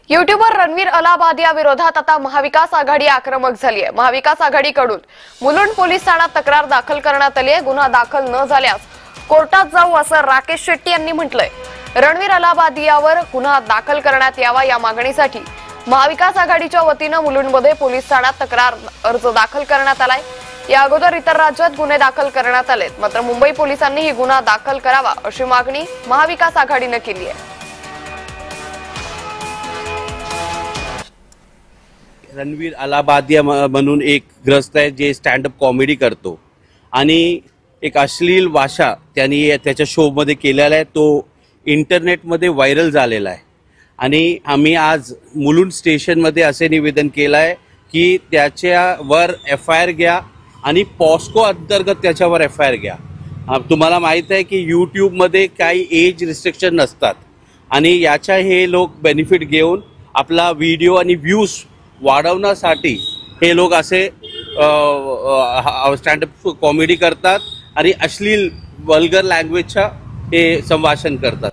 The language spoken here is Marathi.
युट्यूबर रणवीर अलाहाबादिया विरोधात आता महाविकास आघाडी आक्रमक झाली आहे। महाविकास आघाडीकडून मुलुंड पोलीस ठाण्यात तक्रार दाखल करण्यात आली आहे। गुन्हा दाखल न झाल्यास कोर्टात जाऊ असं राकेश शेट्टी यांनी म्हटलंय। रणवीर अलाहाबादियावर गुन्हा दाखल करण्यात यावा या मागणीसाठी महाविकास आघाडीच्या वतीने मुलुंडमध्ये पोलीस ठाण्यात तक्रार अर्ज दाखल करण्यात आलाय। या अगोदर इतर राज्यात गुन्हे दाखल करण्यात आलेत, मात्र मुंबई पोलिसांनी ही गुन्हा दाखल करावा अशी मागणी महाविकास आघाडीने केली आहे। रणवीर अलाहाबादिया म्हणून एक ग्रस्त आहे जे स्टँड अप कॉमेडी करतो आणि एक अश्लील भाषा त्यांनी त्याच्या शो मध्ये केलेला आहे। तो इंटरनेटमध्ये व्हायरल झालेला आहे आणि आम्ही आज मुलुंड स्टेशनमध्ये असे निवेदन केलं आहे की त्याच्यावर FIR घ्या आणि पॉस्को अंतर्गत त्याच्यावर FIR घ्या। तुम्हाला माहित आहे की यूट्यूबमध्ये काही एज रिस्ट्रिक्शन नसतात आणि याचा हे लोक बेनिफिट घेऊन आपला व्हिडिओ आणि व्ह्यूज वाढवण्यासाठी हे लोक असे स्टँडअप कॉमेडी करतात आणि अश्लील वल्गर लँग्वेजचा हे संभाषण करतात।